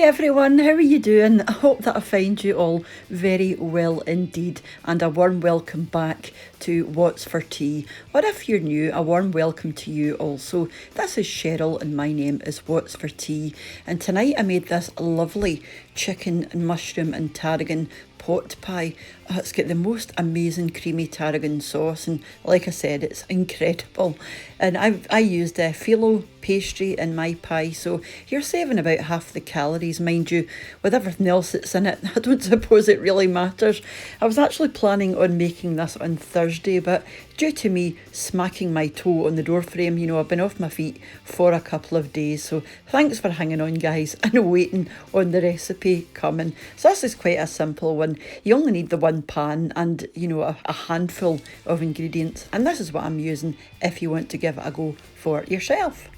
everyone, how are you doing? I hope that I find you all very well indeed, and a warm welcome back to What's for Tea. Or if you're new, a warm welcome to you also. This is Cheryl and my name is What's for Tea, and tonight I made this lovely chicken and mushroom and tarragon pot pie. Oh, it's got the most amazing creamy tarragon sauce, and like I said, it's incredible. And I used a Filo pastry in my pie, so you're saving about half the calories, mind you, with everything else that's in it. I don't suppose it really matters. I was actually planning on making this on Thursday, but due to me smacking my toe on the door frame, I've been off my feet for a couple of days, so thanks for hanging on, guys, and waiting on the recipe coming. So this is quite a simple one. You only need the one pan and, a handful of ingredients, and this is what I'm using if you want to give it a go for yourself.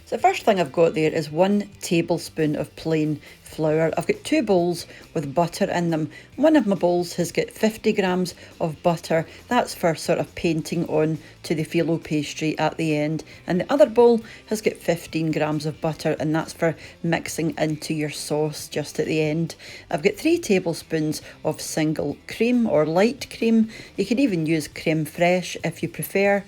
So the first thing I've got there is 1 tablespoon of plain flour. I've got 2 bowls with butter in them. One of my bowls has got 50 grams of butter. That's for sort of painting on to the phyllo pastry at the end. And the other bowl has got 15 grams of butter, and that's for mixing into your sauce just at the end. I've got 3 tablespoons of single cream or light cream. You could even use creme fraiche if you prefer.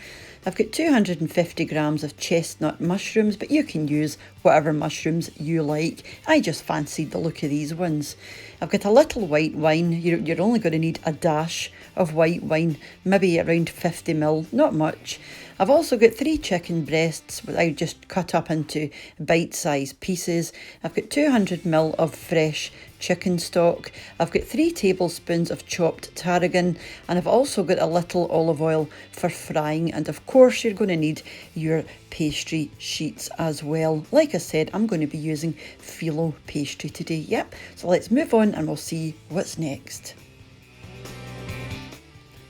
I've got 250 grams of chestnut mushrooms, but you can use whatever mushrooms you like. I just fancied the look of these ones. I've got a little white wine. You're only going to need a dash of white wine, maybe around 50ml, not much. I've also got 3 chicken breasts, which I just cut up into bite-sized pieces. I've got 200ml of fresh chicken stock. I've got 3 tablespoons of chopped tarragon, and I've also got a little olive oil for frying. And of course, you're going to need your pastry sheets as well. Like I said, I'm going to be using phyllo pastry today. Yep. So let's move on and we'll see what's next.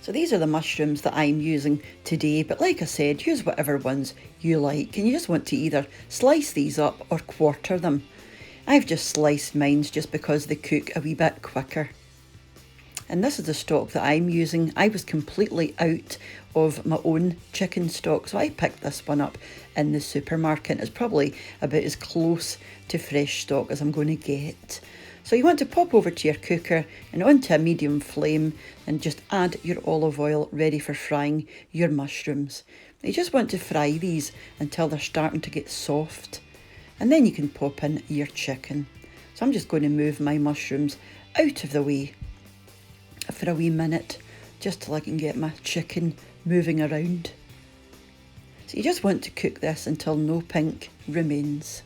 So these are the mushrooms that I'm using today, but like I said, use whatever ones you like, and you just want to either slice these up or quarter them. I've just sliced mine just because they cook a wee bit quicker. And this is the stock that I'm using. I was completely out of my own chicken stock, so I picked this one up in the supermarket. It's probably about as close to fresh stock as I'm going to get. So you want to pop over to your cooker and onto a medium flame and just add your olive oil ready for frying your mushrooms. You just want to fry these until they're starting to get soft, and then you can pop in your chicken. So I'm just going to move my mushrooms out of the way for a wee minute just till I can get my chicken moving around. So you just want to cook this until no pink remains,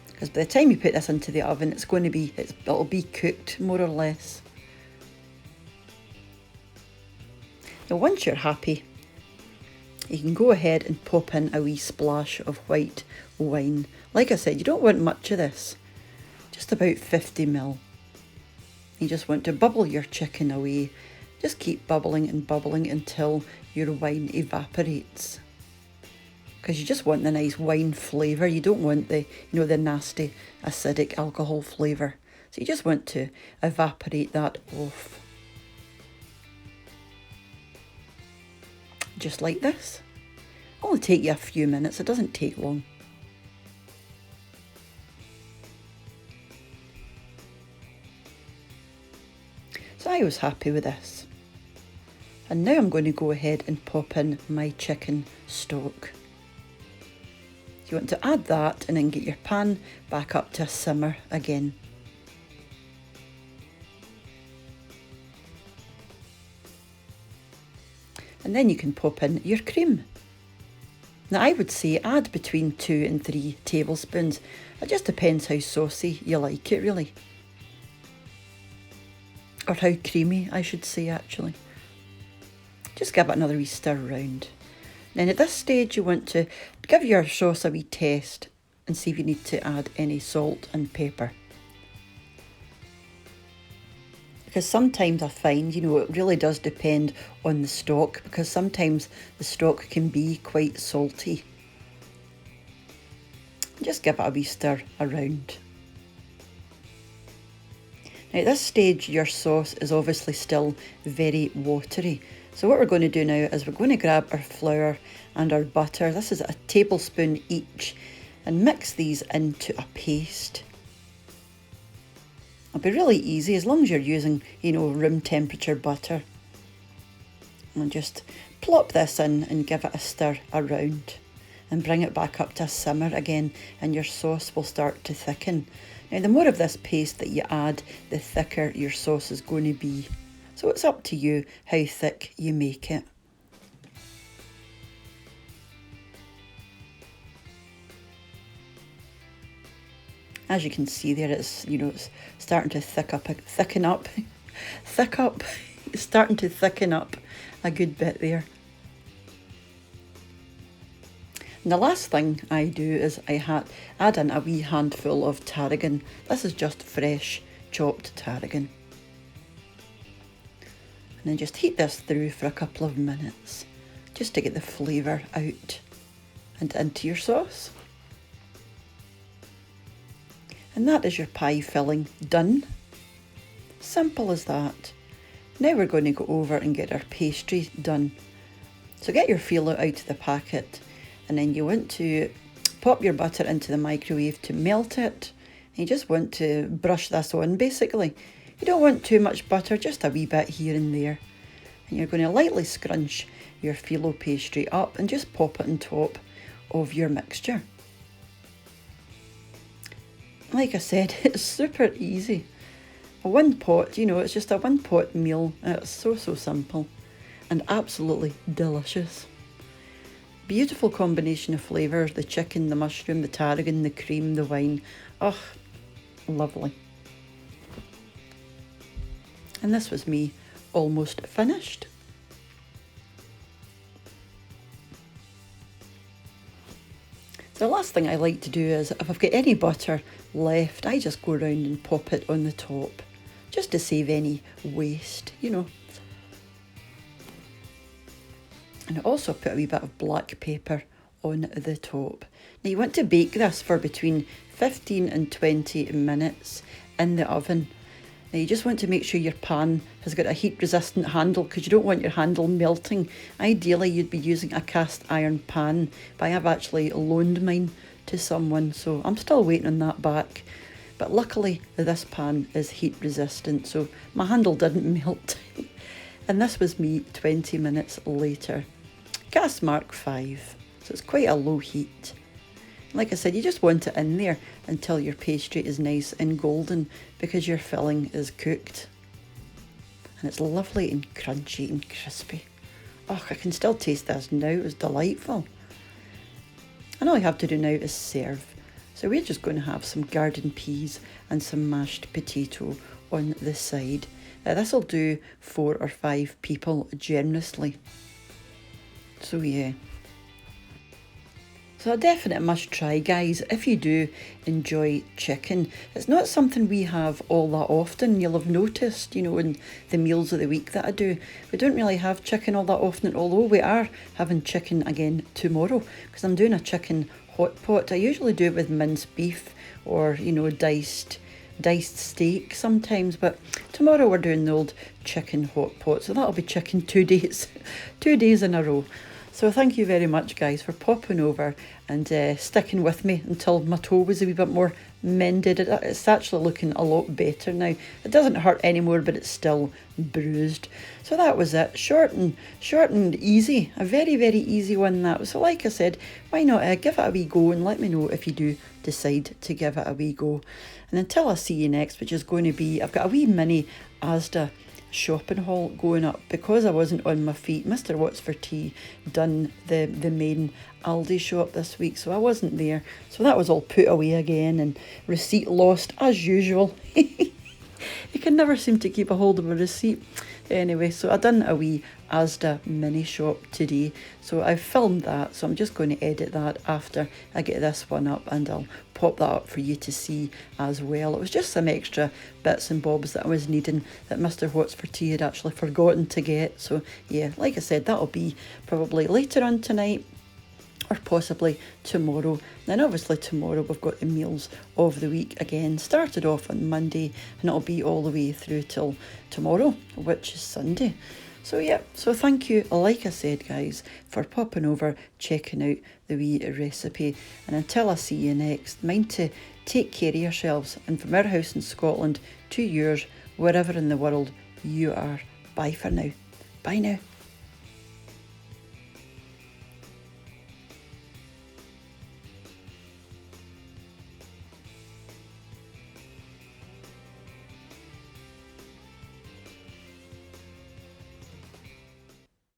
because by the time you put this into the oven, it'll be cooked more or less. Now once you're happy, you can go ahead and pop in a wee splash of white wine. Like I said, you don't want much of this, just about 50ml. You just want to bubble your chicken away. Just keep bubbling and bubbling until your wine evaporates, because you just want the nice wine flavour. You don't want the nasty acidic alcohol flavour. So you just want to evaporate that off. Just like this. It'll only take you a few minutes, it doesn't take long. So I was happy with this. And now I'm going to go ahead and pop in my chicken stock. You want to add that and then get your pan back up to a simmer again. And then you can pop in your cream. Now I would say add between 2 and 3 tablespoons. It just depends how saucy you like it, really. Or how creamy, I should say, actually. Just give it another wee stir round. Then at this stage you want to give your sauce a wee taste and see if you need to add any salt and pepper. Because sometimes I find, it really does depend on the stock, because sometimes the stock can be quite salty. Just give it a wee stir around. Now at this stage your sauce is obviously still very watery. So what we're going to do now is we're going to grab our flour and our butter. This is a tablespoon each. and mix these into a paste. It'll be really easy as long as you're using, room temperature butter. And just plop this in and give it a stir around and bring it back up to a simmer again, and your sauce will start to thicken. Now, the more of this paste that you add, the thicker your sauce is going to be. So it's up to you how thick you make it. As you can see there, it's starting to thicken up. It's starting to thicken up a good bit there. And the last thing I do is I add in a wee handful of tarragon. This is just fresh chopped tarragon. And then just heat this through for a couple of minutes, just to get the flavour out and into your sauce. And that is your pie filling done. Simple as that. Now we're going to go over and get our pastry done. So get your Filo out of the packet, and then you want to pop your butter into the microwave to melt it. And you just want to brush this on basically. You don't want too much butter, just a wee bit here and there. And you're going to lightly scrunch your Filo pastry up and just pop it on top of your mixture. Like I said, it's super easy. A one pot, it's just a one pot meal. It's so simple and absolutely delicious. Beautiful combination of flavours, the chicken, the mushroom, the tarragon, the cream, the wine. Oh, lovely. And this was me almost finished. The last thing I like to do is, if I've got any butter left, I just go around and pop it on the top, just to save any waste, And I also put a wee bit of black pepper on the top. Now you want to bake this for between 15 and 20 minutes in the oven. Now you just want to make sure your pan has got a heat resistant handle, because you don't want your handle melting. Ideally you'd be using a cast iron pan, but I have actually loaned mine to someone, so I'm still waiting on that back. But luckily this pan is heat resistant, so my handle didn't melt. And this was me 20 minutes later. Gas mark 5, so it's quite a low heat. Like I said, you just want it in there until your pastry is nice and golden, because your filling is cooked. And it's lovely and crunchy and crispy. Oh, I can still taste this now, it was delightful. And all you have to do now is serve. So we're just going to have some garden peas and some mashed potato on the side. This will do 4 or 5 people generously. So yeah. So a definite must try, guys, if you do enjoy chicken. It's not something we have all that often. You'll have noticed, in the meals of the week that I do, we don't really have chicken all that often, although we are having chicken again tomorrow, because I'm doing a chicken hot pot. I usually do it with minced beef or, diced steak sometimes, but tomorrow we're doing the old chicken hot pot, so that'll be chicken 2 days, 2 days in a row. So thank you very much, guys, for popping over and sticking with me until my toe was a wee bit more mended. It's actually looking a lot better now. It doesn't hurt anymore, but it's still bruised. So that was it. Short and easy. A very, very easy one, that. So like I said, why not give it a wee go, and let me know if you do decide to give it a wee go. And until I see you next, which is going to be, I've got a wee mini Asda shopping haul going up because I wasn't on my feet. Mr. What's for Tea done the main Aldi shop this week, so I wasn't there, so that was all put away again and receipt lost as usual. You can never seem to keep a hold of a receipt. Anyway, so I done a wee Asda mini shop today, so I filmed that, so I'm just going to edit that after I get this one up, and I'll pop that up for you to see as well. It was just some extra bits and bobs that I was needing that Mr. What's for Tea had actually forgotten to get. So yeah, like I said, that'll be probably later on tonight or possibly tomorrow. Then obviously tomorrow we've got the meals of the week again, started off on Monday, and it'll be all the way through till tomorrow, which is Sunday. So yeah, so thank you, like I said, guys, for popping over, checking out the wee recipe. And until I see you next, mind to take care of yourselves. And from our house in Scotland to yours, wherever in the world you are. Bye for now. Bye now.